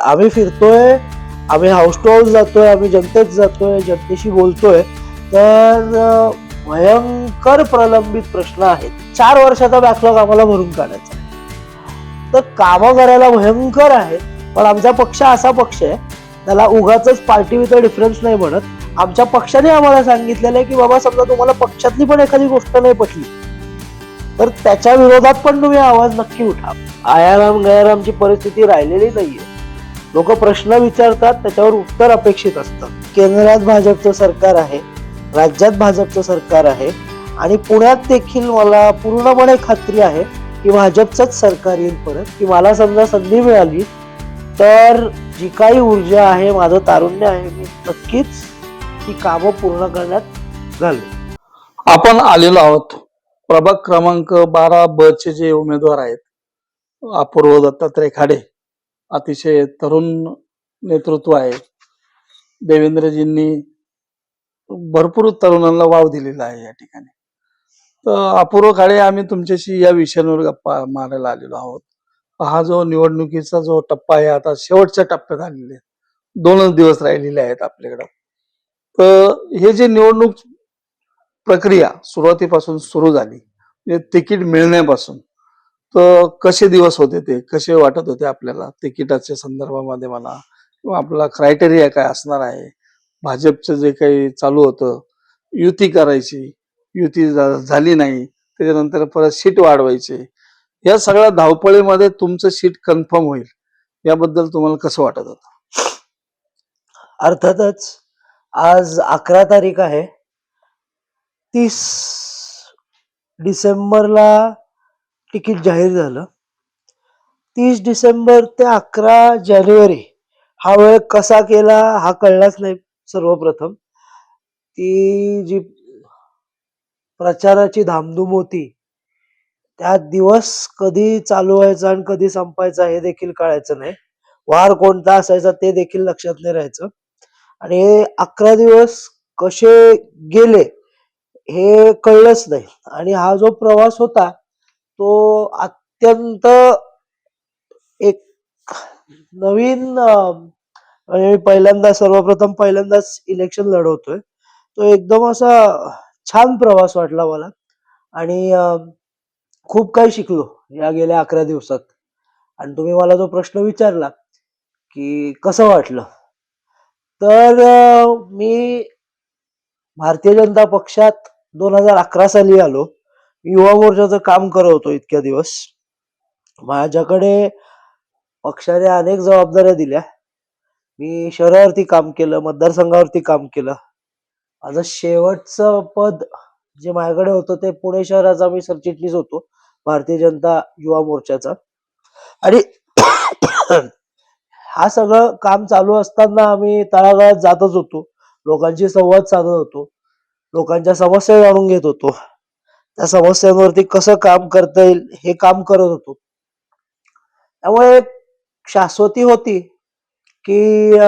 आम्ही फिरतोय, आम्ही हाऊस टू हाऊस जातोय, आम्ही जनतेत जातोय, जनतेशी बोलतोय, तर भयंकर प्रलंबित प्रश्न आहेत. 4 वर्षाचा बॅकलॉग आम्हाला भरून काढायचा आहे. तर कामं करायला भयंकर आहे, पण आमचा पक्ष असा पक्ष आहे, त्याला उगाच पार्टी विथ डिफरन्स नाही म्हणत. आमच्या पक्षाने आम्हाला सांगितलेलं आहे की बाबा समजा तुम्हाला पक्षातली पण एखादी गोष्ट नाही पटली तर त्याच्या विरोधात पण तुम्ही आवाज नक्की उठा. आयाराम गयारामची परिस्थिती राहिलेली नाहीये. लोक प्रश्न विचारतात, त्याच्यावर उत्तर अपेक्षित असतं. केंद्रात भाजपचं सरकार आहे, राज्यात भाजपचं सरकार आहे आणि पुण्यात देखील मला पूर्णपणे खात्री आहे की भाजपचंच सरकार येईल परत. की मला समजा संधी मिळाली तर जी काही ऊर्जा आहे, माझं तारुण्य आहे, मी नक्कीच ती कामं पूर्ण करण्यात घालेन. आपण आलेलो आहोत प्रभाग क्रमांक 12 चे जे उमेदवार आहेत, अपूर्व दत्तात्रय खाडे, अतिशय तरुण नेतृत्व आहे. देवेंद्रजींनी भरपूर तरुणांना वाव दिलेला आहे या ठिकाणी. तर अपूर्व खाडे, आम्ही तुमच्याशी या विषयांवर गप्पा मारायला आलेलो आहोत. हा जो निवडणुकीचा जो टप्पा आहे, आता शेवटच्या टप्प्यात आलेले 2च दिवस राहिलेले आहेत आपल्याकडं. तर हे जे निवडणूक प्रक्रिया सुरुवातीपासून सुरू झाली, म्हणजे तिकीट मिळण्यापासून, तर कसे दिवस होते, ते कसे वाटत होते आपल्याला तिकिटाच्या संदर्भामध्ये म्हणा, किंवा आपला क्रायटेरिया काय असणार आहे. भाजपचं जे काही चालू होतं, युती करायची, युती झाली नाही, त्याच्यानंतर परत सीट वाढवायची, या सगळ्या धावपळीमध्ये तुमचं सीट कन्फर्म होईल याबद्दल तुम्हाला कसं वाटत होतं? अर्थातच आज 11 तारीख आहे. 30 डिसेंबरला तिकीट जाहीर झालं. 30 डिसेंबर ते 11 जानेवारी हा वेळ कसा केला हा कळलाच नाही. सर्वप्रथम ती जी प्रचाराची धामधूम होती, त्या दिवस कधी चालू व्हायचा आणि कधी संपायचा हे देखील कळायचं नाही. वार कोणता असायचा ते देखील लक्षात नाही राहायचं. आणि हे 11 दिवस कसे गेले हे कळलंच नाही. आणि हा जो प्रवास होता तो अत्यंत एक नवीन म्हणजे पहिल्यांदाच इलेक्शन लढवतोय. तो एकदम असा छान प्रवास वाटला मला आणि खूप काही शिकलो या गेल्या 11 दिवसात. आणि तुम्ही मला जो प्रश्न विचारला की कसं वाटलं, तर मी भारतीय जनता पक्षात 2011 साली आलो. युवा मोर्चाचं काम करत होतो इतक्या दिवस. माझ्याकडे पक्षाने अनेक जबाबदाऱ्या दिल्या. मी शहरावरती काम केलं, मतदारसंघावरती काम केलं. माझं शेवटचं पद जे माझ्याकडे होतं ते पुणे शहराचा मी सरचिटणीस होतो भारतीय जनता युवा मोर्चाचा. आणि हा सगळं काम चालू असताना आम्ही तळागाळात जातच होतो, लोकांशी संवाद साधत होतो, लोकांच्या समस्या जाणून घेत होतो, त्या समस्यांवरती कसं काम करता येईल हे काम करत होतो. त्यामुळे शाश्वती होती की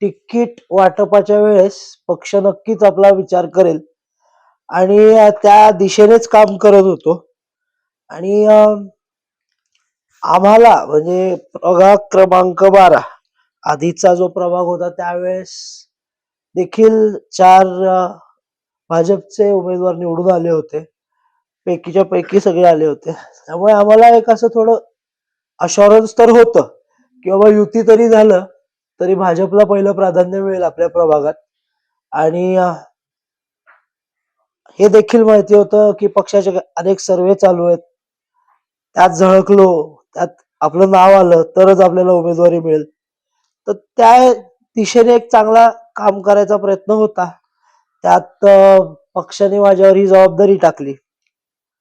तिकीट वाटपाच्या वेळेस पक्ष नक्कीच आपला विचार करेल आणि त्या दिशेनेच काम करत होतो. आणि आम्हाला म्हणजे प्रभाग क्रमांक 12 आधीचा जो प्रभाग होता त्यावेळेस देखील 4 भाजपचे उमेदवार निवडून आले होते. पैकीच्या पैकी सगळे आले होते. त्यामुळे आम्हाला एक असं थोडं अश्युरन्स तर होतं की बाबा युती तरी झालं तरी भाजपला पहिलं प्राधान्य मिळेल आपल्या प्रभागात. आणि हे देखील माहिती होतं की पक्षाचे अनेक सर्वे चालू आहेत, त्यात झळकलो, त्यात आपलं नाव आलं तरच आपल्याला उमेदवारी मिळेल. तर त्या दिशेने एक चांगला काम करायचा प्रयत्न होता. त्यात पक्षाने माझ्यावर ही जबाबदारी टाकली.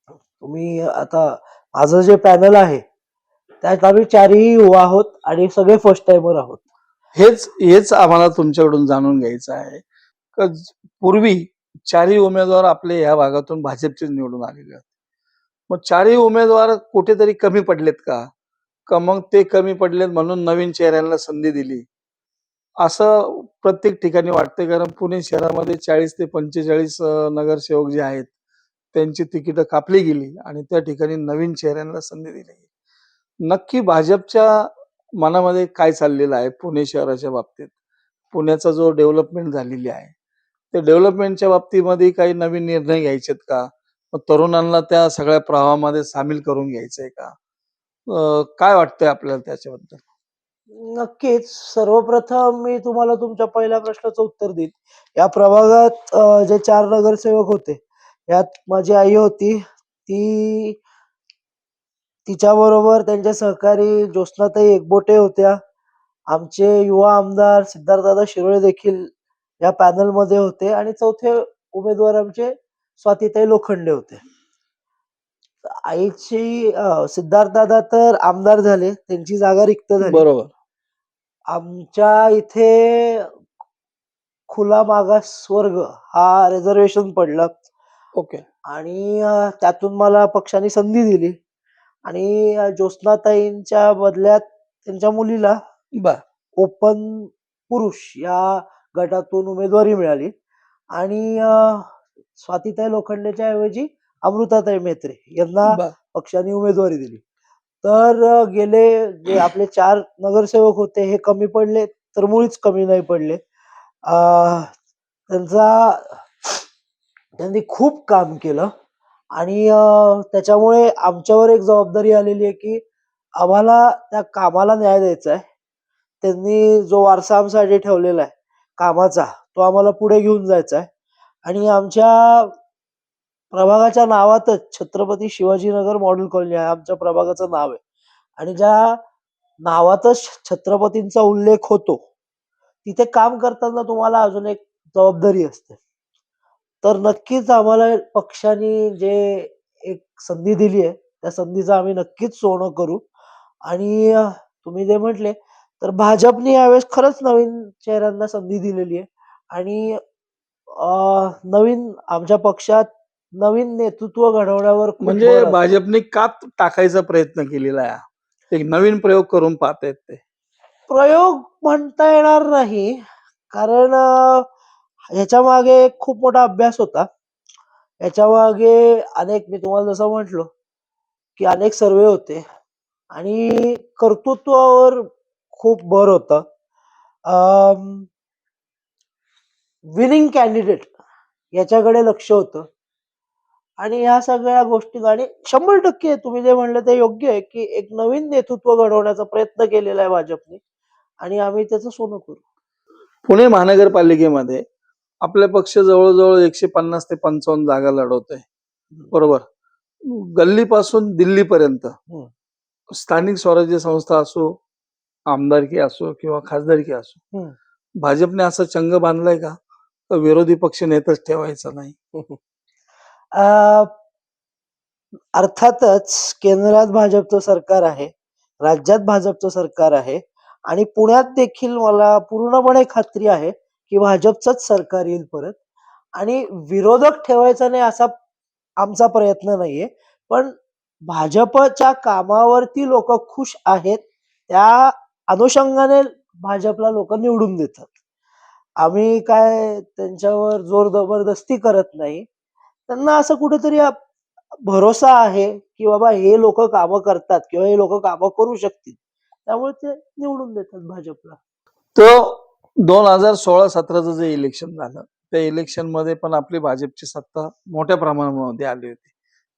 तुम्ही आता माझं जे पॅनल आहे त्यात आम्ही 4ही युवा आहोत आणि सगळे फर्स्ट टाइमर आहोत. हेच आम्हाला तुमच्याकडून जाणून घ्यायचं आहे. पूर्वी 4ही उमेदवार आपले या भागातून भाजपचे निवडून आलेले आहेत. मग 4ही उमेदवार कुठेतरी कमी पडलेत का? का मग ते कमी पडलेत म्हणून नवीन चेहऱ्यांना संधी दिली, असं प्रत्येक ठिकाणी वाटतंय. कारण पुणे शहरामध्ये 40 ते 45 नगरसेवक जे आहेत त्यांची तिकीटं कापली गेली आणि त्या ठिकाणी नवीन चेहऱ्यांना संधी दिली. नक्की भाजपच्या मनामध्ये काय चाललेलं आहे पुणे शहराच्या बाबतीत? पुण्याचा जो डेव्हलपमेंट झालेली आहे, त्या डेव्हलपमेंटच्या बाबतीमध्ये काही नवीन निर्णय घ्यायचेत का? मग तरुणांना त्या सगळ्या प्रवाहामध्ये सामील करून घ्यायचंय का? काय वाटतंय आपल्याला त्याच्याबद्दल? नक्कीच. सर्वप्रथम मी तुम्हाला तुमच्या पहिल्या प्रश्नाचं उत्तर देईन. या प्रभागात जे 4 नगरसेवक होते, यात माझी आई होती. ती तिच्याबरोबर त्यांचे सहकारी ज्योत्स्नाताई एकबोटे होत्या. आमचे युवा आमदार सिद्धार्थदादा शिरोळे देखील या पॅनलमध्ये होते आणि चौथे उमेदवार आमचे स्वातीताई लोखंडे होते. आईची सिद्धार्थदादा तर आमदार झाले. त्यांची जागा रिक्त झाली. बरोबर. आमच्या इथे खुला मागासवर्ग हा रिझर्वेशन पडला ओके. आणि त्यातून मला पक्षाने संधी दिली आणि ज्योत्स्नाताईंच्या बदल्यात त्यांच्या मुलीला बर. ओपन पुरुष या गटातून उमेदवारी मिळाली आणि स्वातीताई लोखंडेच्या ऐवजी अमृताताई मेत्रे यांना बर. पक्षाने उमेदवारी दिली. तर गेले जे आपले 4 नगरसेवक होते हे कमी पडले तर मुळीच कमी नाही पडले. त्यांचा त्यांनी खूप काम केलं आणि त्याच्यामुळे आमच्यावर एक जबाबदारी आलेली आहे, की आम्हाला त्या कामाला न्याय द्यायचा आहे. त्यांनी जो वारसा आमच्यासाठी ठेवलेला आहे कामाचा, तो आम्हाला पुढे घेऊन जायचा आहे आणि आमच्या प्रभागाच्या नावातच छत्रपती शिवाजीनगर मॉडेल कॉलनी आहे आमच्या प्रभागाचं नाव आहे आणि ज्या नावातच छत्रपतींचा उल्लेख होतो, तिथे काम करताना तुम्हाला अजून एक जबाबदारी असते. तर नक्कीच आम्हाला पक्षाने जे एक संधी दिली आहे, त्या संधीचं आम्ही नक्कीच सोनं करू आणि तुम्ही जे म्हटले, तर भाजपने यावेळेस खरंच नवीन चेहऱ्यांना संधी दिलेली आहे आणि नवीन आमच्या पक्षात नवीन नेतृत्व घडवण्यावर खूप म्हणजे भर असतो. भाजपने कात टाकायचा प्रयत्न केलेला आहे. एक नवीन प्रयोग करून पाहतायत ते. प्रयोग म्हणता येणार नाही, कारण ह्याच्या मागे एक खूप मोठा अभ्यास होता. याच्या मागे अनेक मी तुम्हाला जसं म्हटलो, की अनेक सर्वे होते आणि कर्तृत्वावर खूप भर होता. विनिंग कॅन्डिडेट याच्याकडे लक्ष होतं आणि ह्या सगळ्या गोष्टी आणि 100% तुम्ही जे म्हणलं ते योग्य आहे, की एक नवीन नेतृत्व घडवण्याचा प्रयत्न केलेला आहे भाजपने आणि आम्ही त्याचं सोनं करू. पुणे महानगरपालिकेमध्ये आपला पक्ष जवळ-जवळ 150 ते 55 जागा लढवतोय. बरोबर. गल्लीपासून दिल्लीपर्यंत हं. स्थानिक स्वराज्य संस्था असो, आमदारकी असो किंवा खासदारकी असो, हं. भाजपने असा चंग बांधलाय का? तर विरोधी पक्ष नेताच ठेवायचा नाही. अ, अर्थातच केंद्रात भाजपचं सरकार आहे, राज्यात भाजपचं सरकार आहे आणि पुण्यात देखील मला पूर्णपणे खात्री आहे, की भाजपचंच सरकार येईल परत आणि विरोधक ठेवायचा नाही असा आमचा प्रयत्न नाहीये. पण भाजपच्या कामावरती लोकं खुश आहेत, त्या अनुषंगाने भाजपला लोकं निवडून देतात. आम्ही काय त्यांच्यावर जोर जबरदस्ती करत नाही. त्यांना असं कुठेतरी भरोसा आहे, की बाबा हे लोकं कामं करतात किंवा हे लोकं कामं करू शकतील. त्यामुळे ते निवडून देतात भाजपला. तो 2016-17चं जे इलेक्शन झालं, त्या इलेक्शनमध्ये पण आपली भाजपची सत्ता मोठ्या प्रमाणामध्ये आली होती.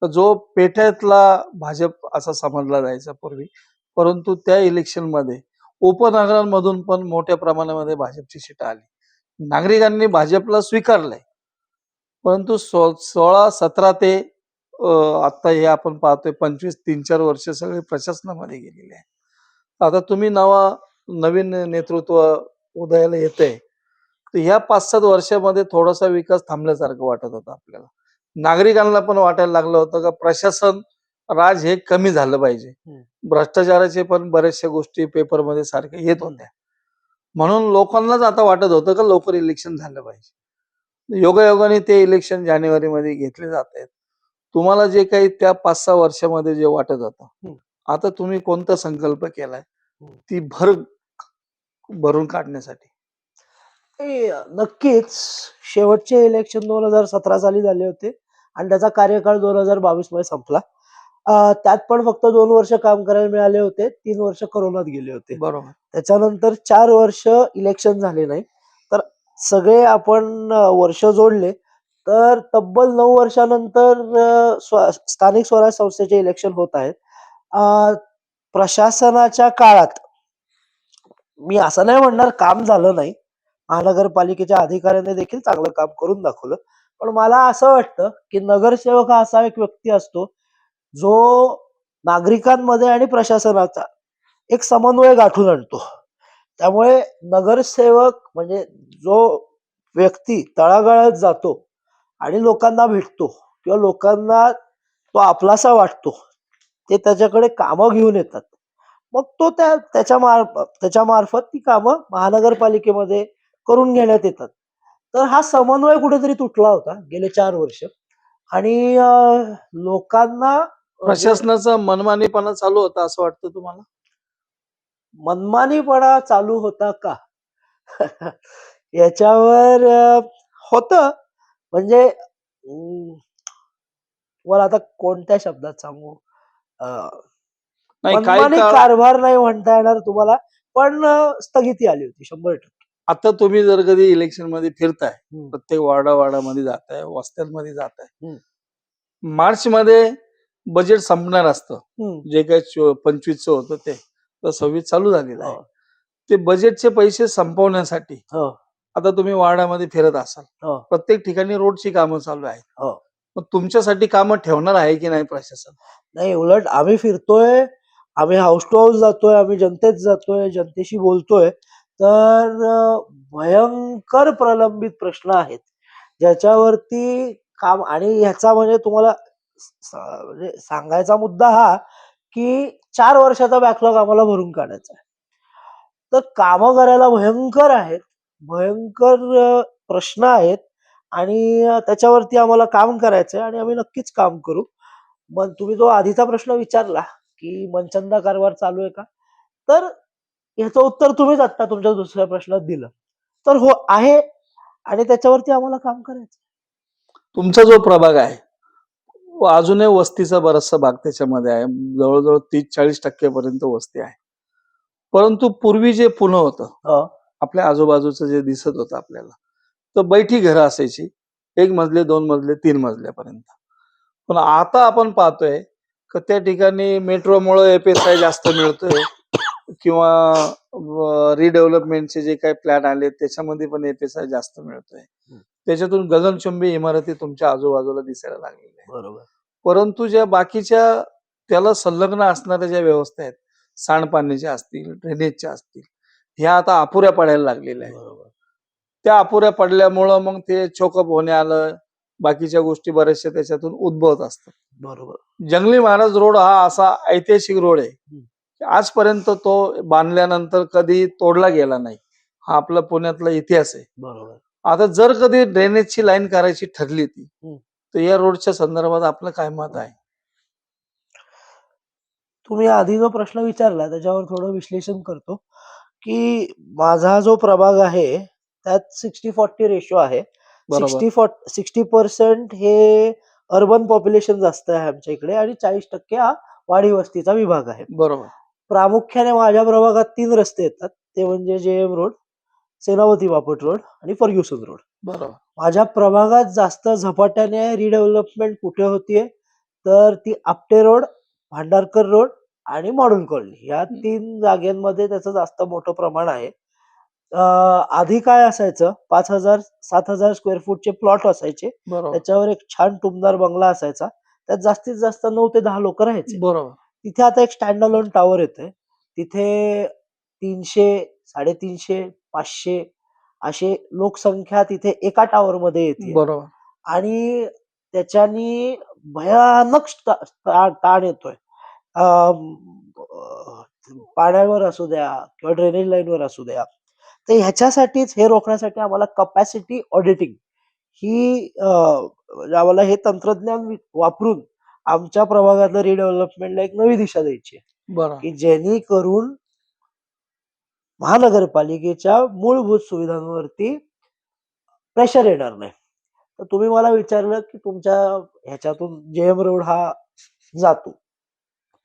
तर जो पेठ्यातला भाजप असा समजला जायचा पूर्वी, परंतु त्या इलेक्शनमध्ये उपनगरांमधून पण मोठ्या प्रमाणामध्ये भाजपची सीट आली. नागरिकांनी भाजपला स्वीकारलंय. परंतु 16-17 ते आता हे आपण पाहतोय 25 3-4 वर्ष सगळे प्रशासनामध्ये गेलेले आहे. आता तुम्ही नवीन नेतृत्व उदयाला येतंय. तर ह्या 5-7 वर्षामध्ये थोडासा विकास थांबल्यासारखं वाटत होतं आपल्याला. नागरिकांना पण वाटायला लागलं होतं का प्रशासन राज हे कमी झालं पाहिजे. हं. भ्रष्टाचाराचे पण बऱ्याचशा गोष्टी पेपरमध्ये सारख्या येत होत्या. म्हणून लोकांनाच आता वाटत होतं का लवकर इलेक्शन झालं पाहिजे. योगायोगाने ते इलेक्शन जानेवारीमध्ये घेतले जात आहेत. तुम्हाला जे काही त्या 5-6 वर्षामध्ये जे वाटत होतं, हं. आता तुम्ही कोणता संकल्प केलाय? हं. ती भरून काढण्यासाठी? नक्कीच शेवटचे इलेक्शन 2017 साली झाले होते आणि त्याचा कार्यकाळ 2022 मध्ये संपला. त्यात पण फक्त 2 वर्ष काम करायला मिळाले होते. 3 वर्ष कोरोनात गेले होते. बरोबर. त्याच्यानंतर 4 वर्ष इलेक्शन झाले नाही. तर सगळे आपण वर्ष जोडले तर तब्बल 9 वर्षानंतर स्थानिक स्वराज्य संस्थेचे इलेक्शन होत आहेत. अ, प्रशासनाच्या काळात मी असं नाही म्हणणार काम झालं नाही. महानगरपालिकेच्या अधिकाऱ्यांनी देखील चांगलं काम करून दाखवलं. पण मला असं वाटतं, की नगरसेवक हा असा एक व्यक्ती असतो, जो नागरिकांमध्ये आणि प्रशासनाचा एक समन्वय गाठून आणतो. त्यामुळे नगरसेवक म्हणजे जो व्यक्ती तळागाळात जातो आणि लोकांना भेटतो किंवा लोकांना तो आपलासा वाटतो, ते त्याच्याकडे कामं घेऊन येतात. मग तो त्याच्या मार्फत ती कामं महानगरपालिकेमध्ये करून घेण्यात येतात. तर हा समन्वय कुठेतरी तुटला होता गेले 4 वर्ष आणि लोकांना म्हणजे प्रशासनाचा मनमानीपणा चालू होता असं वाटतं तुम्हाला? मनमानीपणा चालू होता का? याच्यावर होतं म्हणजे तुम्हाला आता कोणत्या शब्दात सांगू? अ, नाही काही मनमानी काळ कारभार नाही म्हणता येणार तुम्हाला, पण स्थगिती आली होती 100%. आता तुम्ही जर कधी इलेक्शन मध्ये फिरताय, हं, प्रत्येक वार्डावार्डामध्ये जाताय, वस्त्यांमध्ये जाताय. हं, मार्च मध्ये बजेट संपणार असतं. हं. जे काही 25चं होतं ते. तर 26 चालू झालेलं हो, आहे. ते बजेटचे पैसे संपवण्यासाठी हो, आता तुम्ही वार्डामध्ये फिरत असाल. हो, प्रत्येक ठिकाणी रोडची कामं चालू आहेत. हो. मग तुमच्यासाठी कामं ठेवणार आहे की नाही प्रशासन? नाही उलट आम्ही फिरतोय, आम्ही हाऊस टू हाऊस जातोय, आम्ही जनतेत जातोय, जनतेशी बोलतोय. तर भयंकर प्रलंबित प्रश्न आहेत, ज्याच्यावरती काम आणि ह्याचा म्हणजे तुम्हाला म्हणजे सांगायचा मुद्दा हा, की 4 वर्षाचा बॅकलॉग आम्हाला भरून काढायचा आहे. तर कामं करायला भयंकर आहेत. भयंकर प्रश्न आहेत आणि त्याच्यावरती आम्हाला काम करायचंय आणि आम्ही नक्कीच काम करू. मग तुम्ही जो आधीचा प्रश्न विचारला, की मनचंदा कारभार चालू आहे का? तर ह्याचं उत्तर तुम्हीच आत्ता तुमच्या दुसऱ्या प्रश्नात दिलं. तर हो आहे आणि त्याच्यावरती आम्हाला काम करायचं. तुमचा जो प्रभाग आहे, अजूनही वस्तीचा बराचसा भाग त्याच्यामध्ये आहे. जवळ-जवळ 30-40% पर्यंत वस्ती आहे. परंतु पूर्वी जे पुणं होतं, हो, आपल्या आजूबाजूचं जे दिसत होतं आपल्याला, तर बैठी घरं असायची. 1 मजले, 2 मजले, 3 मजल्यापर्यंत. पण आता आपण पाहतोय, की त्या ठिकाणी मेट्रोमुळे एफ-एस-आय जास्त मिळतोय किंवा रिडेव्हलपमेंटचे जे काही प्लॅन आले त्याच्यामध्ये पण एफ-एस-आय जास्त मिळतोय. हं, त्याच्यातून गगनचुंबी इमारती तुमच्या आजूबाजूला दिसायला लागलेल्या आहेत. बरोबर. परंतु ज्या बाकीच्या त्याला संलग्न असणाऱ्या ज्या व्यवस्था आहेत, सांडपाण्याच्या असतील, ड्रेनेजच्या असतील, ह्या आता अपुऱ्या पडायला लागलेल्या आहेत. बरोबर, त्या अपुऱ्या पडल्यामुळं मग ते चोकअप होणे आलं, बाकीच्या गोष्टी बऱ्याचशा त्याच्यातून उद्भवत असतात. बरोबर. जंगली महाराज रोड हा असा ऐतिहासिक रोड आहे, हं, की आजपर्यंत तो बांधल्यानंतर कधी तोडला गेला नाही. हा आपला पुण्यातला इतिहास आहे. बरोबर. आता जर कधी ड्रेनेजची लाईन करायची ठरली ती, हं. तर या रोडच्या संदर्भात आपलं काय मत आहे? तुम्ही आधी जो प्रश्न विचारला त्याच्यावर थोडं विश्लेषण करतो, की माझा जो प्रभाग आहे त्यात 60-40 रेशो आहे. बरोबर, 60% हे अर्बन पॉप्युलेशन जास्त आहे आमच्या इकडे आणि 40% हा वाडी वस्तीचा विभाग आहे. बरोबर, प्रामुख्याने माझ्या प्रभागात 3 रस्ते येतात. ते म्हणजे जे.एम. रोड, सेनापती बापट रोड आणि फर्ग्युसन रोड. बरोबर, माझ्या प्रभागात जास्त झपाट्याने रिडेव्हलपमेंट कुठे होतीये, तर ती आपटे रोड, भांडारकर रोड आणि मॉडर्न कॉलनी या 3 जागेमध्ये त्याचं जास्त मोठं प्रमाण आहे. अ, आधी काय असायचं 5,000 7,000 स्क्वेअर फूटचे प्लॉट असायचे. बरोबर, त्याच्यावर एक छान टुमदार बंगला असायचा. त्यात जास्तीत जास्त 9 ते 10 लोकं राहायचे. बरोबर, तिथे आता एक स्टँड अलोन टॉवर येतंय. तिथे 300, 350, 500 अशी लोकसंख्या तिथे एका टॉवरमध्ये येतीये बरोबर, आणि त्याच्यानी भयानक ताण येतोय. अं, अ, पाण्यावर असू द्या किंवा ड्रेनेज लाईनवर असू द्या. तर ह्याच्यासाठीच हे रोखण्यासाठी आम्हाला कपॅसिटी ऑडिटिंग ही म्हणजे आम्हाला हे तंत्रज्ञान वापरून आमच्या प्रभागातलं रिडेव्हलपमेंटला एक नवी दिशा द्यायची आहे, बरोबर. की जेणेकरून महानगरपालिकेच्या मूलभूत सुविधांवरती प्रेशर येणार नाही. तर तुम्ही मला विचारलं, की तुमच्या ह्याच्यातून जे.एम. रोड हा जातो.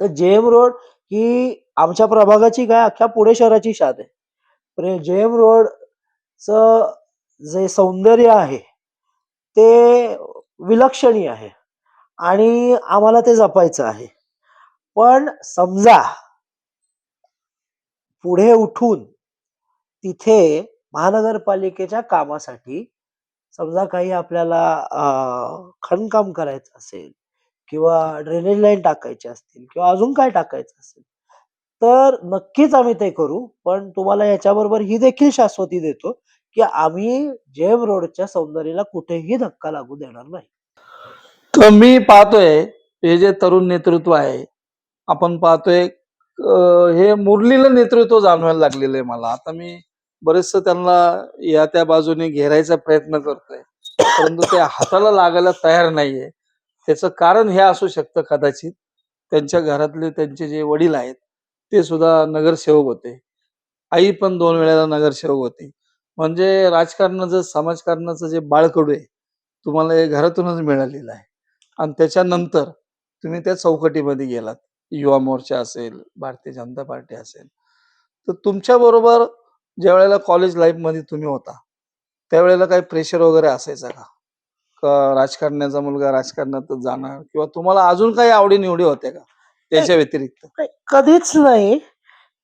तर जेएम रोड ही आमच्या प्रभागाची काय अख्ख्या पुणे शहराची शान आहे. जेएम रोडचं जे सौंदर्य आहे ते विलक्षणीय आहे आणि आम्हाला ते जपायचं आहे. पण समजा पुढे उठून तिथे महानगरपालिकेच्या कामासाठी समजा काही आपल्याला खणकाम करायचं असेल किंवा ड्रेनेज लाईन टाकायची असतील किंवा अजून काय टाकायचं असेल, तर नक्कीच आम्ही ते करू. पण तुम्हाला याच्याबरोबर ही देखील शाश्वती देतो, की आम्ही जेम रोडच्या सौंदर्याला कुठेही धक्का लागू देणार नाही. तर मी पाहतोय हे जे तरुण नेतृत्व आहे, आपण पाहतोय हे मुरलेलं नेतृत्व जाणवायला लागलेलं आहे मला. आता मी बरेचसं त्यांना या त्या बाजूने घेरायचा प्रयत्न करतोय, परंतु ते हाताला लागायला तयार नाहीये. त्याचं कारण हे असू शकतं कदाचित त्यांच्या घरातले त्यांचे जे वडील आहेत ते सुद्धा नगरसेवक होते. आई पण 2 वेळेला नगरसेवक होती. म्हणजे राजकारणाचं, समाजकारणाचं जे बाळकडू आहे, तुम्हाला हे घरातूनच मिळालेलं आहे. आणि त्याच्यानंतर तुम्ही त्या चौकटीमध्ये गेलात. युवा मोर्चा असेल, भारतीय जनता पार्टी असेल. तर तुमच्याबरोबर ज्यावेळेला कॉलेज लाईफमध्ये तुम्ही होता, त्यावेळेला काही प्रेशर वगैरे असायचा का? का राजकारण्याचा मुलगा राजकारणातच जाणार किंवा तुम्हाला अजून काही आवडी-निवडी होत्या का नाही, त्याच्या व्यतिरिक्त? नाही, कधीच नाही.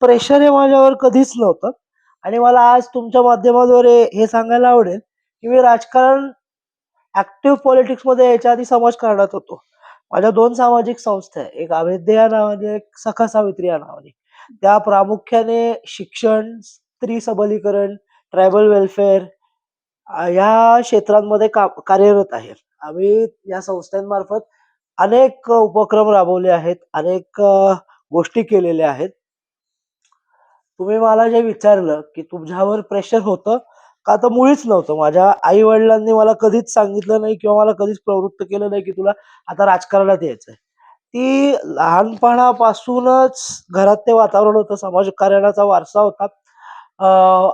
प्रेशर हे माझ्यावर कधीच नव्हतं आणि मला आज तुमच्या माध्यमाद्वारे हे सांगायला आवडेल, की मी राजकारण ॲक्टिव्ह पॉलिटिक्समध्ये यायच्या आधी समाजकारणात होतो. माझ्या 2 सामाजिक संस्था आहे. एक अभेद्य या नावाने, एक सखा सावित्री या नावाने. त्या प्रामुख्याने शिक्षण, स्त्री सबलीकरण, ट्रायबल वेलफेअर या क्षेत्रांमध्ये कार्यरत आहे. आम्ही या संस्थांमार्फत अनेक उपक्रम राबवले आहेत. अनेक गोष्टी केलेल्या आहेत. तुम्ही मला जे विचारलं, की तुझ्यावर प्रेशर होतं का? तर मुळीच नव्हतं. माझ्या आई-वडिलांनी मला कधीच सांगितलं नाही किंवा मला कधीच प्रवृत्त केलं नाही, की तुला आता राजकारणात यायचंय. ती लहानपणापासूनच घरात ते वातावरण होतं. समाजकारणाचा वारसा होता.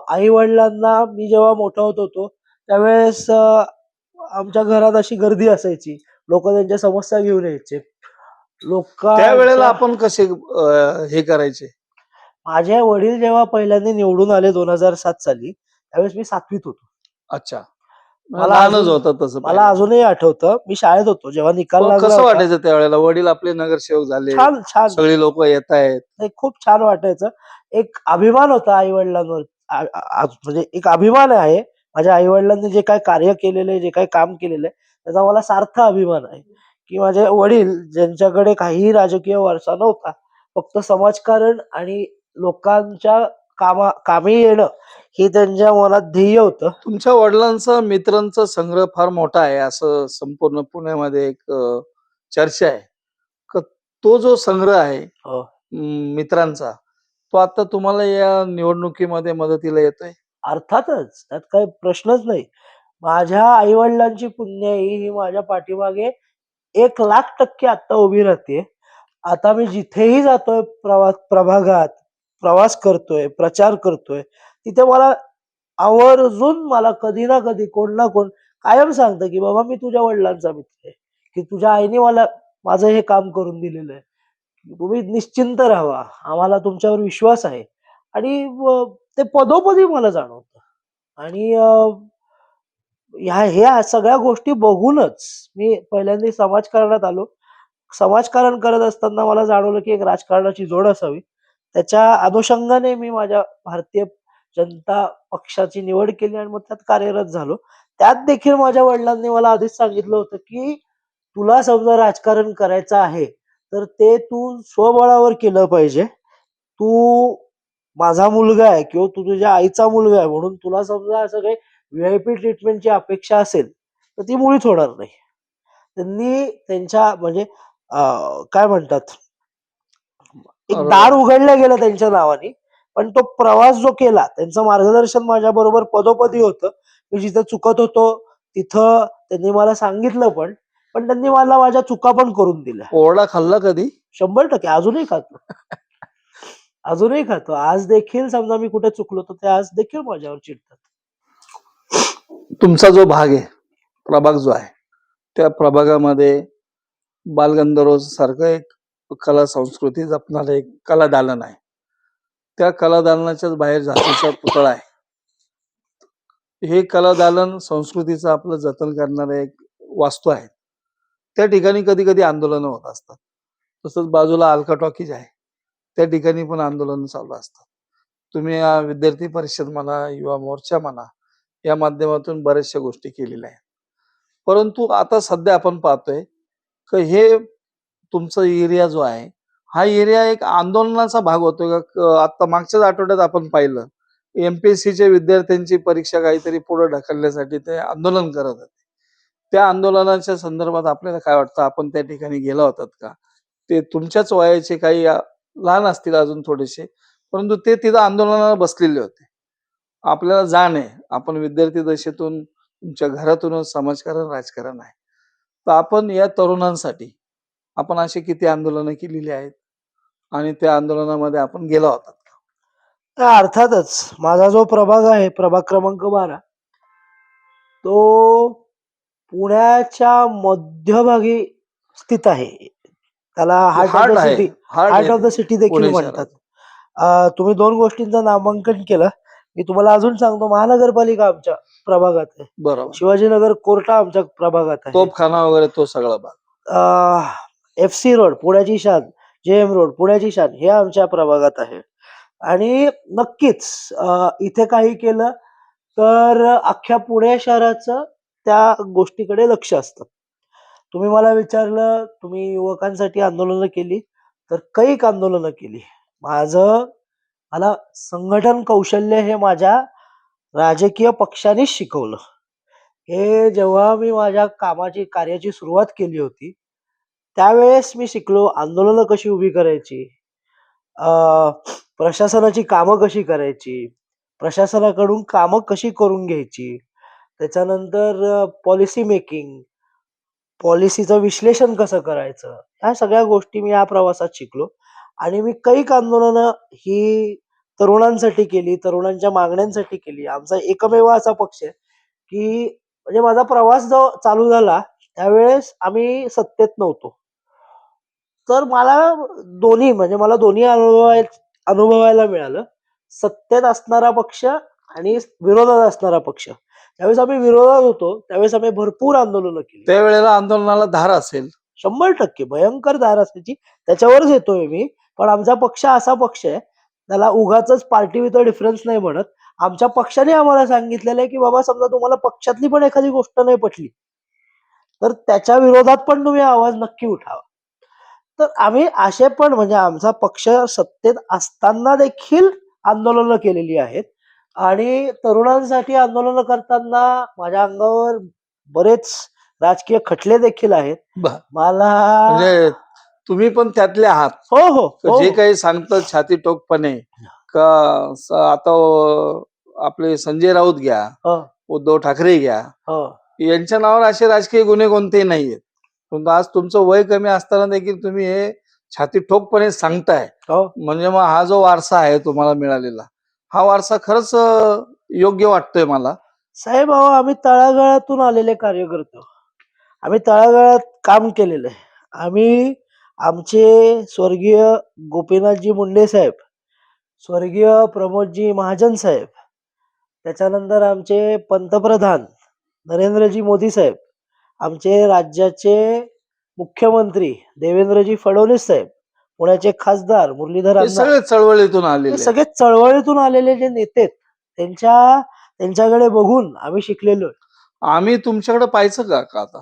आई-वडिलांना मी जेव्हा मोठा होत होतो, त्यावेळेस आमच्या घरात अशी गर्दी असायची. लोकं त्यांच्या समस्या घेऊन यायचे. त्यावेळेला लोकांच्या आपण कसे हे करायचे? माझे वडील जेव्हा पहिल्यांदा निवडून आले 2007 साली, त्यावेळेस मी 7वीत होतो. अच्छा. म्हणजे मला लहानच अजून होता तसं मला पाहिलं तर. अजूनही आठवतं, मी शाळेत होतो जेव्हा निकाल मग लागला कसं होता. वाटायचं त्यावेळेला? वडील आपले नगरसेवक झाले, छान, छान. सगळी लोकं येतायत. ते खूप छान वाटायचं. एक अभिमान होता आई-वडिलांवर. आज म्हणजे एक अभिमान आहे. माझ्या आई-वडिलांनी जे काही कार्य केलेलं आहे, जे काही काम केलेलं आहे, त्याचा मला सार्थ अभिमान आहे, की माझे वडील ज्यांच्याकडे काहीही राजकीय वारसा नव्हता, फक्त समाजकारण आणि लोकांच्या कामी येणं हे त्यांच्या मनात ध्येय होतं. तुमच्या वडिलांचा मित्रांचा संग्रह फार मोठा आहे, असं संपूर्ण पुण्यामध्ये एक चर्चा आहे. क तो जो संग्रह आहे हो. मित्रांचा, तो आता तुम्हाला या निवडणुकीमध्ये मदतीला येतोय? अर्थातच, त्यात काही प्रश्नच नाही. माझ्या आई-वडिलांची पुण्याई ही माझ्या पाठीमागे 1,00,000% आता उभी राहतेय. आता मी जिथेही जातोय प्रभागात, प्रवास करतोय, प्रचार करतोय, तिथे आवर्जून मला कधी ना कधी कोण ना कोण कायम सांगतं, की "बाबा मी तुझ्या वडिलांचा मित्र आहे, की तुझ्या आईने माझं हे काम करून दिलेलं आहे. तुम्ही निश्चिंत राहावा. आम्हाला तुमच्यावर विश्वास आहे." आणि ते पदोपदी मला जाणवतं. आणि ह्या सगळ्या गोष्टी बघूनच मी पहिल्यांदा समाजकारणात आलो. समाजकारण करत असताना मला जाणवलं, की एक राजकारणाची जोड असावी. त्याच्या अनुषंगाने मी माझ्या भारतीय जनता पक्षाची निवड केली आणि मग त्यात कार्यरत झालो. त्यात देखील माझ्या वडिलांनी मला आधीच सांगितलं होतं, की "तुला समजा राजकारण करायचं आहे, तर ते तू स्वबळावर केलं पाहिजे. तू माझा मुलगा आहे किंवा तू तुझ्या आईचा मुलगा आहे म्हणून तुला समजा असं काही व्ही-आय-पी ट्रीटमेंटची अपेक्षा असेल, तर ती मुळीच होणार नाही." त्यांनी त्यांच्या म्हणजे काय म्हणतात, एक बरोबर. दार उघडलं गेलं त्यांच्या नावाने. पण तो प्रवास जो केला, त्यांचं मार्गदर्शन माझ्याबरोबर पदोपदी होतं. मी जिथं चुकत होतो, तिथं त्यांनी मला सांगितलं पण. पण त्यांनी मला माझ्या चुका पण करून दिल्या. ओरडा खाल्ला कधी? 100% अजूनही खातो. अजूनही खातो. आज देखील समजा मी कुठे चुकलो, तर ते आज देखील माझ्यावर चिडतात. तुमचा जो भाग आहे, प्रभाग जो आहे, त्या प्रभागामध्ये बालगंधर्व सारखं एक कला संस्कृती जपणारं एक कला दालन आहे. त्या कला दालनाच्याच बाहेर झाशीचा पुतळा आहे. हे कला दालन संस्कृतीचं आपलं जतन करणारं एक वास्तू आहे. त्या ठिकाणी कधी कधी आंदोलनं होत असतात. तसंच बाजूला अल्का टॉकीज आहे, त्या ठिकाणी पण आंदोलनं चालू असतात. तुम्ही विद्यार्थी परिषद म्हणा, युवा मोर्चा म्हणा, या माध्यमातून बऱ्याचशा गोष्टी केलेल्या आहेत. परंतु आता सध्या आपण पाहतोय की हे तुमचा एरिया जो आहे, हा एरिया एक आंदोलनाचा भाग होतोय का? आता मागच्याच आठवड्यात आपण पाहिलं, एमपीएससीच्या विद्यार्थ्यांची परीक्षा काहीतरी पुढे ढकलण्यासाठी ते आंदोलन करत होते. त्या आंदोलनाच्या संदर्भात आपल्याला काय वाटतं? आपण त्या ठिकाणी गेला होतात का? ते तुमच्याच वयाचे काही लहान असतील अजून थोडेसे, परंतु ते तिथं आंदोलनाला बसलेले होते. आपल्याला जाण आहे, आपण विद्यार्थी दशेतून, तुमच्या घरातूनच समाजकारण, राजकारण आहे. तर आपण या तरुणांसाठी आपण अशी किती आंदोलनं केलेली आहेत आणि त्या आंदोलनामध्ये आपण गेला होतात का? अर्थातच माझा जो प्रभाग आहे, प्रभाग क्रमांक 12, तो पुण्याच्या मध्यभागी स्थित आहे. त्याला हार्ट ऑफ द हार्ट आहे, सिटी हार्ट हार्ट आहे ऑफ द ते सिटी देखील पुणे म्हणतात. शहराचं. तुम्ही 2 गोष्टींचं नामांकन केलं. मी तुम्हाला अजून सांगतो, महानगरपालिका आमच्या प्रभागात आहे. बरोबर. शिवाजीनगर कोर्ट आमच्या प्रभागात आहे. तोफखाना वगैरे तो सगळा भाग. FC रोड पुण्याची शान, JM रोड पुण्याची शान हे आमच्या प्रभागात आहे. आणि नक्कीच इथे काही केलं तर अख्ख्या पुणे शहराचं त्या गोष्टीकडे लक्ष असतं. तुम्ही मला विचारलं, तुम्ही युवकांसाठी आंदोलनं केली, तर कैक आंदोलनं केली. मला संघटन कौशल्य हे माझ्या राजकीय पक्षानेच शिकवलं. हे जेव्हा मी माझ्या कार्याची सुरुवात केली होती, त्यावेळेस मी शिकलो आंदोलनं कशी उभी करायची, प्रशासनाची कामं कशी करायची, प्रशासनाकडून कामं कशी करून घ्यायची, त्याच्यानंतर पॉलिसी मेकिंग, पॉलिसीचं विश्लेषण कसं करायचं, ह्या सगळ्या गोष्टी मी या प्रवासात शिकलो. आणि मी कैक आंदोलनं ही तरुणांसाठी केली, तरुणांच्या मागण्यांसाठी केली. आमचा एकमेव असा पक्ष आहे, की म्हणजे माझा प्रवास जो चालू झाला, त्यावेळेस आम्ही सत्तेत नव्हतो. तर मला मला दोन्ही अनुभवायला मिळालं. सत्तेत असणारा पक्ष आणि विरोधात असणारा पक्ष. ज्यावेळेस आम्ही विरोधात होतो, त्यावेळेस आम्ही भरपूर आंदोलनं केली. त्यावेळेला आंदोलनाला धार असेल. 100% भयंकर धार असायची. त्याच्यावरच येतोय मी. पण आमचा पक्ष असा पक्ष आहे, त्याला उगाचच पार्टी विथ अ डिफरन्स नाही म्हणत. आमच्या पक्षाने आम्हाला सांगितलेलं आहे, की बाबा समजा तुम्हाला पक्षातली पण एखादी गोष्ट नाही पटली, तर त्याच्या विरोधात पण तुम्ही आवाज नक्की उठावा. तर आम्ही असे पण म्हणजे आमचा पक्ष सत्तेत असताना देखील आंदोलनं केलेली आहेत. आणि तरुणांसाठी आंदोलनं करताना माझ्या अंगावर बरेच राजकीय खटले देखील आहेत. मला म्हणजे तुम्ही पण त्यातले आहात. हो, हो, हो. जे काही सांगतात छाती टोकपणे का आता आपले संजय राऊत घ्या, उद्धव ठाकरे घ्या, यांच्या नावावर असे राजकीय गुन्हे कोणतेही नाहीयेत. पण आज तुमचं वय कमी असताना देखील तुम्ही हे छाती ठोकपणे सांगताय. म्हणजे मग हा जो वारसा आहे तुम्हाला मिळालेला, हा वारसा खरंच योग्य वाटतोय मला. साहेब अहो, आम्ही तळागाळातून आलेले कार्यकर्ते. आम्ही तळागाळात काम केलेलं आहे. आम्ही आमचे स्वर्गीय गोपीनाथजी मुंडे साहेब, स्वर्गीय प्रमोदजी महाजन साहेब, त्याच्यानंतर आमचे पंतप्रधान नरेंद्रजी मोदी साहेब, आमचे राज्याचे मुख्यमंत्री देवेंद्रजी फडणवीस साहेब, पुण्याचे खासदार मुरलीधर हे सगळे चळवळीतून आलेले हे आहेत. सगळे चळवळीतून आलेले जे नेते आहेत, त्यांच्याकडे बघून आम्ही शिकलेलो आहे. आम्ही तुमच्याकडे पाहायचं का आता?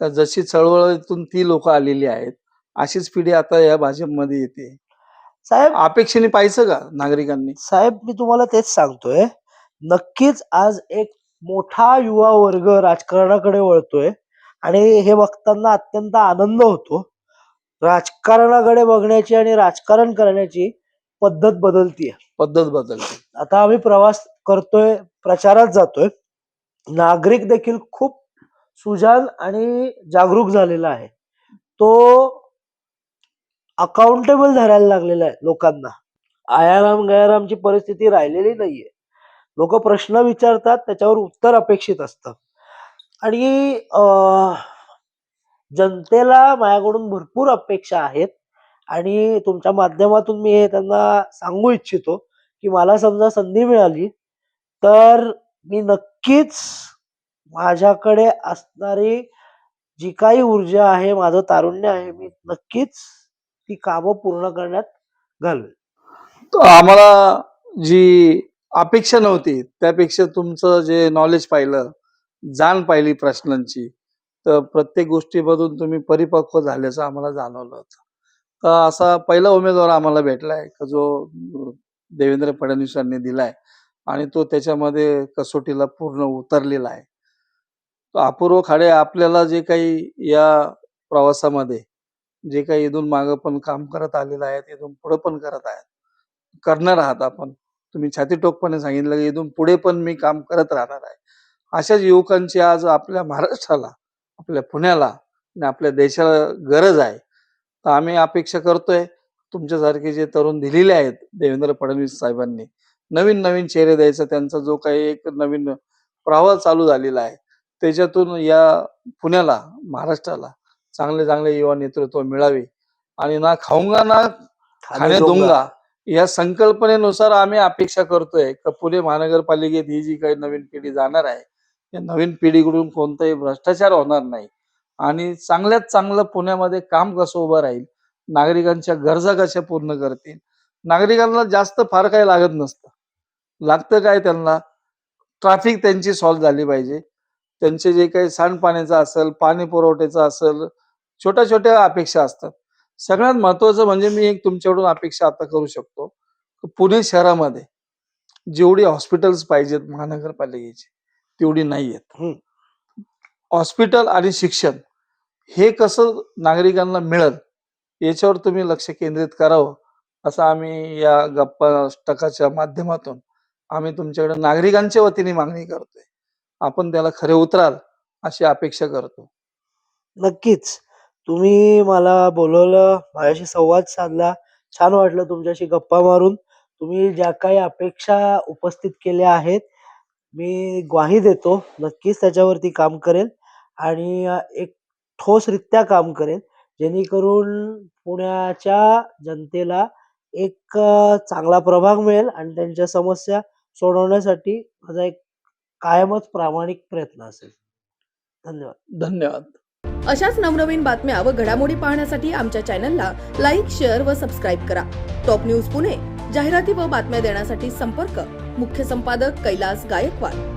का जशी चळवळीतून ती लोक आलेली आहेत, अशीच पिढी आता या भाजपमध्ये येते. साहेब अपेक्षेने पाहायचं का नागरिकांनी? साहेब मी तुम्हाला तेच सांगतोय. नक्कीच आज एक मोठा युवा वर्ग राजकारणाकडे वळतोय आणि हे बघताना अत्यंत आनंद होतो. राजकारणाकडे बघण्याची आणि राजकारण करण्याची पद्धत बदलतीये. पद्धत बदलते. आता आम्ही प्रवास करतोय, प्रचारात जातोय. नागरिक देखील खूप सुजाण आणि जागरूक झालेला आहे. तो अकाउंटेबल धरायला लागलेला आहे लोकांना. आयाराम गयारामची परिस्थिती राहिलेली नाहीये. लोक प्रश्न विचारतात, त्याच्यावर उत्तर अपेक्षित असतं. आणि जनतेला माझ्याकडून भरपूर अपेक्षा आहेत. आणि तुमच्या माध्यमातून मी हे त्यांना सांगू इच्छितो, की मला समजा संधी मिळाली, तर मी नक्कीच माझ्याकडे असणारी जी काही ऊर्जा आहे, माझं तारुण्य आहे, मी नक्कीच ती कामं पूर्ण करण्यात घालवेन. तर आम्हाला जी अपेक्षा नव्हती, त्यापेक्षा तुमचं जे नॉलेज पाहिलं, जाण पाहिली प्रश्नांची, तर प्रत्येक गोष्टीमधून तुम्ही परिपक्व झाल्याचं आम्हाला जाणवलं होतं. तर असा पहिला उमेदवार आम्हाला भेटलाय, का जो देवेंद्र फडणवीसांनी दिलाय आणि तो त्याच्यामध्ये कसोटीला पूर्ण उतरलेला आहे. तर अपूर्व खाडे आपल्याला जे काही या प्रवासामध्ये जे काही इथून मागं पण काम करत आलेलं आहे, इथून पुढे पण करत आहेत. करणार आहात आपण. तुम्ही छातीठोकपणे सांगितलं, की इथून पुढे पण मी काम करत राहणार आहे. अशाच युवकांची आज आपल्या महाराष्ट्राला, आपल्या पुण्याला आणि आपल्या देशाला गरज आहे. तर आम्ही अपेक्षा करतोय, तुमच्यासारखे जे तरुण दिलेले आहेत देवेंद्र फडणवीस साहेबांनी, नवीन-नवीन चेहरे द्यायचा त्यांचा जो काही एक नवीन प्रवाह चालू झालेला आहे, त्याच्यातून या पुण्याला, महाराष्ट्राला चांगले-चांगले युवा नेतृत्व मिळावे आणि ना खाऊंगा ना खाणे खाणे दूंगा. दूंगा या संकल्पनेनुसार आम्ही अपेक्षा करतोय की पुणे महानगरपालिकेत ही जी काही नवीन पिढी जाणार आहे, या नवीन पिढीकडून कोणताही भ्रष्टाचार होणार नाही आणि चांगल्यात चांगलं पुण्यामध्ये काम कसं उभं राहील, नागरिकांच्या गरजा कशा पूर्ण करतील. नागरिकांना जास्त फार काही लागत नसतं. लागतं काय त्यांना? ट्रॅफिक त्यांची सॉल्व्ह झाली पाहिजे. त्यांचे जे काही सांडपाण्याचं असेल, पाणी पुरवठ्याचं असेल, छोट्या-छोट्या अपेक्षा असतात. सगळ्यात महत्त्वाचं म्हणजे मी एक तुमच्याकडून अपेक्षा आता करू शकतो. पुणे शहरामध्ये जेवढी हॉस्पिटल्स पाहिजेत महानगरपालिकेची, तेवढी नाहीयेत. हं. हॉस्पिटल आणि शिक्षण हे कसं नागरिकांना मिळेल, याच्यावर तुम्ही लक्ष केंद्रित करावं, असं आम्ही या गप्पा माध्यमातून आम्ही तुमच्याकडे नागरिकांच्या वतीने मागणी करतोय. आपण त्याला खरे उतराल, अशी अपेक्षा करतो. नक्कीच. तुम्ही मला बोलवलं, माझ्याशी संवाद साधला. छान वाटलं तुमच्याशी गप्पा मारून. तुम्ही ज्या काही अपेक्षा उपस्थित केल्या आहेत, मी ग्वाही देतो, नक्कीच त्याच्यावरती काम करेन आणि एक ठोसरित्या काम करेन, जेणेकरून पुण्याच्या जनतेला एक चांगला प्रभाग मिळेल आणि त्यांच्या समस्या सोडवण्यासाठी माझा एक कायमच प्रामाणिक प्रयत्न असेल. धन्यवाद. धन्यवाद. अशाच नवनवीन बातम्या व घडामोडी पाहण्यासाठी आमच्या चॅनलला लाईक, शेअर व सबस्क्राईब करा. टॉप न्यूज पुणे जाहिराती व बातम्या देण्यासाठी संपर्क मुख्य संपादक कैलास गायकवाड.